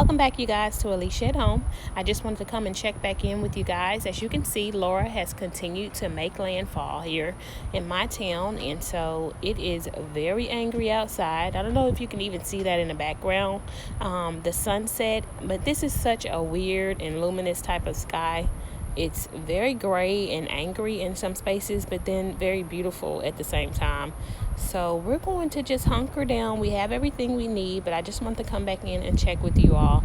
Welcome back, you guys, to Alecia at Home. I just wanted to come and check back in with you guys. As you can see, Laura has continued to make landfall here in my town, and so it is very angry outside. I don't know if you can even see that in the background, the sunset, but this is such a weird and luminous type of sky. It's very gray and angry in some spaces, but then very beautiful at the same time. So we're going to just hunker down. We have everything we need, but I just want to come back in and check with you all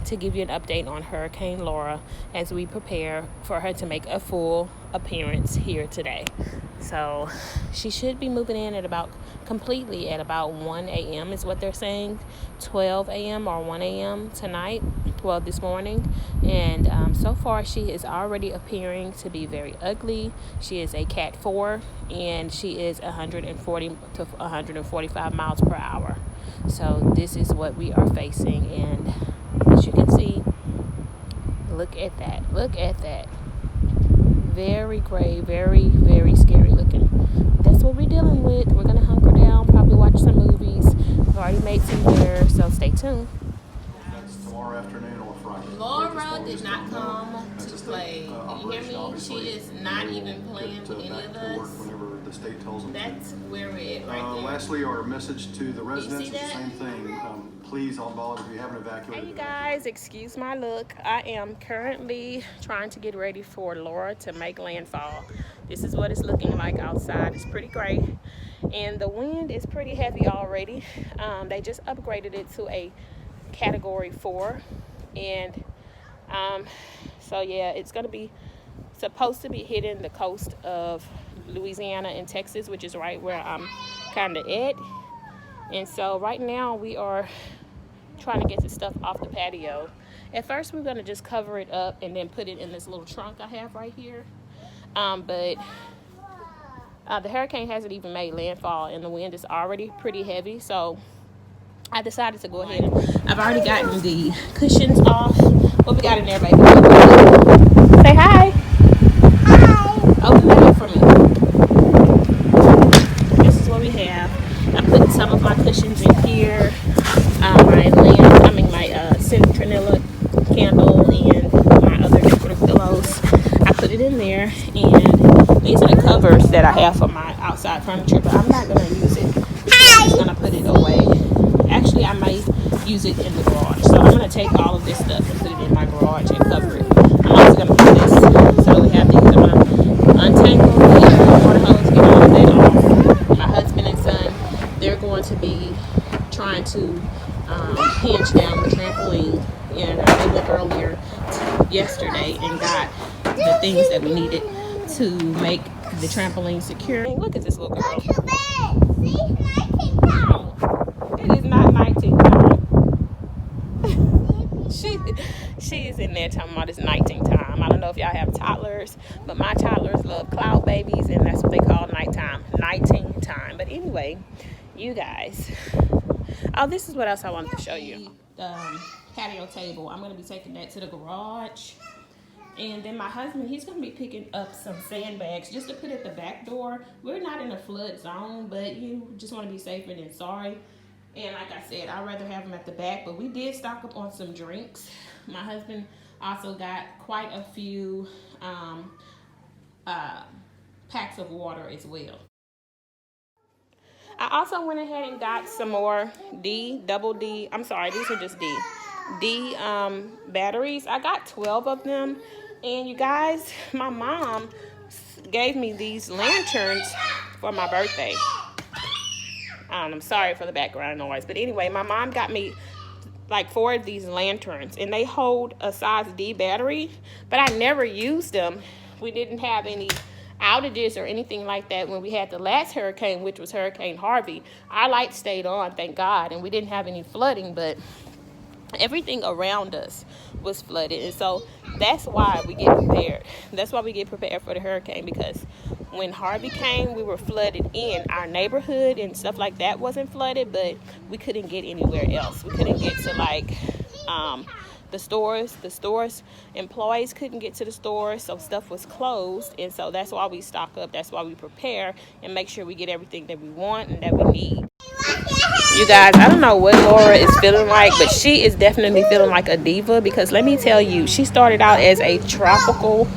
to give you an update on Hurricane Laura as we prepare for her to make a full appearance here today. So she should be moving in at about 1 a.m. is what they're saying, 12 a.m. or 1 a.m. tonight, well, this morning. And so far she is already appearing to be very ugly. She is a Cat 4 and she is 140 to 145 miles per hour. So this is what we are facing, and as you can see, look at that, very gray, very, very scary looking. That's what we're dealing with. We're gonna hunker down, probably watch some movies. We've already made some dinner, so stay tuned. That's tomorrow afternoon or Friday. Laura did not come to play. You hear me? She is not even playing with any of us. Whenever the state tells them. That's where we're at right there. Lastly, our message to the residents is the that? same thing. Please, on ball, if you haven't evacuated. Hey you guys, excuse my look. I am currently trying to get ready for Laura to make landfall. This is what it's looking like outside. It's pretty gray, and the wind is pretty heavy already. They just upgraded it to a Category 4, and so yeah, it's gonna be supposed to be hitting the coast of Louisiana and Texas, which is right where I'm kind of at. And so right now we are trying to get the stuff off the patio. At first we're going to just cover it up and then put it in this little trunk I have right here, but the hurricane hasn't even made landfall and the wind is already pretty heavy, so I decided to go ahead and I've already gotten the cushions off. What we got in there, baby? Say hi. Hi. Open that up for me. This is what we have. I put some of my cushions in here. My citronella candle and my other decorative pillows. I put it in there, and these are the covers that I have for my outside furniture, but I'm not going to use it. I'm just going to put it away. Actually, I might use it in the garage. So I'm going to take all of this stuff and put it in my garage and cover it. I'm also going to put this. So we have these. I'm going to untangle the water hose, get all of that off. My husband and son, they're going to be trying to hinge down the trampoline, and they went earlier yesterday and got the things that we needed to make the trampoline secure. Hey, look at this little girl. It is not 19 time. she is in there talking about it's 19 time. I don't know if y'all have toddlers, but my toddlers love cloud babies, and that's what they call nighttime, 19 time. But anyway, you guys, oh, this is what else I wanted to show you. The patio table, I'm going to be taking that to the garage. And then my husband, he's going to be picking up some sandbags just to put at the back door. We're not in a flood zone, but you just want to be safer than sorry. And like I said, I'd rather have them at the back, but we did stock up on some drinks. My husband also got quite a few packs of water as well. I also went ahead and got some more D batteries. I got 12 of them. And you guys, my mom gave me these lanterns for my birthday. I'm sorry for the background noise. But anyway, my mom got me like 4 of these lanterns. And they hold a size D battery. But I never used them. We didn't have any outages or anything like that when we had the last hurricane, which was Hurricane Harvey. Our lights stayed on, thank God, and we didn't have any flooding, but everything around us was flooded. And so that's why we get prepared. That's why we get prepared for the hurricane, because when Harvey came, we were flooded in our neighborhood and stuff like that wasn't flooded, but we couldn't get anywhere else. We couldn't get to like the stores employees couldn't get to the stores, so stuff was closed. And so that's why we stock up, that's why we prepare and make sure we get everything that we want and that we need. You guys, I don't know what Laura is feeling like, but she is definitely feeling like a diva, because let me tell you, she started out as a tropical,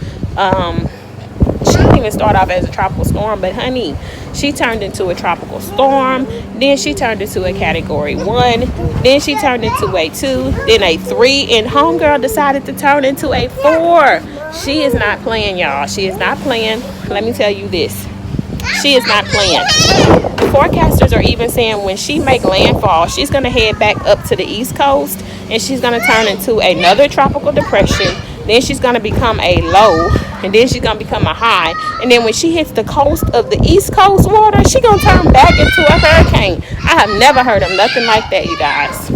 she didn't even start off as a tropical storm, but honey, she turned into a tropical storm. Then she turned into a category 1. Then she turned into a 2, then a 3, and homegirl decided to turn into a 4. She is not playing, y'all. She is not playing. Let me tell you this. She is not playing. Forecasters are even saying when she make landfall, she's going to head back up to the East Coast, and she's going to turn into another tropical depression. Then she's going to become a low, and then she's going to become a high. And then when she hits the coast of the East Coast water, she's going to turn back into a hurricane. I have never heard of nothing like that, you guys.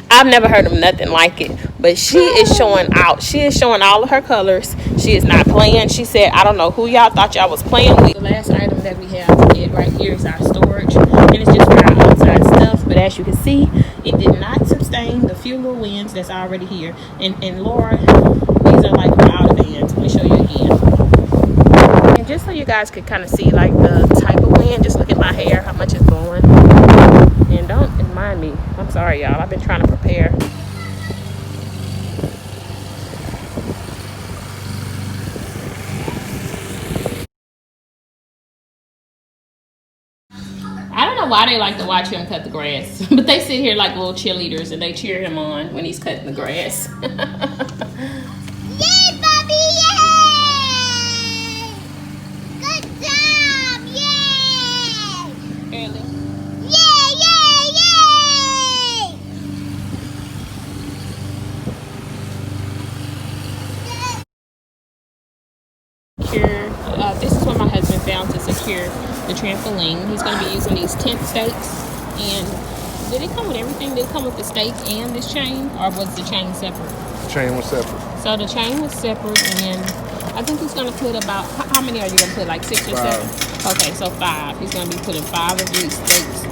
I've never heard of nothing like it. But she is showing out. She is showing all of her colors. She is not playing. She said, I don't know who y'all thought y'all was playing with. The last item that we have right here is our storage. And it's just for our outside stuff. But as you can see, it did not sustain the few little winds that's already here. And Laura, these are like her outer bands. Let me show you again. And just so you guys could kind of see like the type of wind, just look at my hair, how much it's blowing. And don't mind me. I'm sorry, y'all. I've been trying to prepare. I don't know why they like to watch him cut the grass, but they sit here like little cheerleaders and they cheer him on when he's cutting the grass. Yay, Bobby! Yay! Good job! Yay! Early. Yay! Yay! Yay! This is what my husband found to secure the trampoline. He's going to be using these tent stakes. And did it come with everything? Did it come with the stake and this chain, or was the chain separate? The chain was separate. So the chain was separate, and then I think he's going to put about, how many are you going to put, like 6 or 7? Okay, so 5. He's going to be putting 5 of these stakes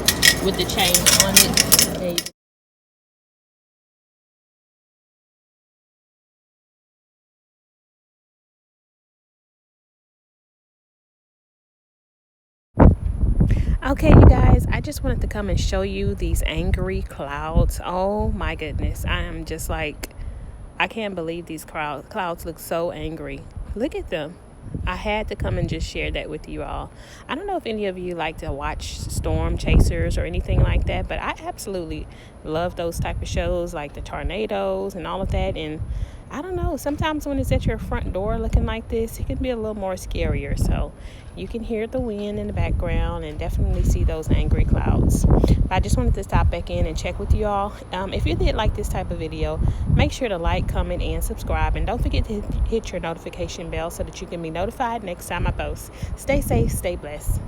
with the chain on it. There you go. Okay, you guys, I just wanted to come and show you these angry clouds. Oh my goodness, I am just like, I can't believe these clouds look so angry. Look at them. I had to come and just share that with you all. I don't know if any of you like to watch storm chasers or anything like that, but I absolutely love those type of shows, like the tornadoes and all of that. And I don't know, sometimes when it's at your front door looking like this, it can be a little more scarier. So you can hear the wind in the background and definitely see those angry clouds. But I just wanted to stop back in and check with you all. If you did like this type of video, make sure to like, comment, and subscribe. And don't forget to hit your notification bell so that you can be notified next time I post. Stay safe, stay blessed.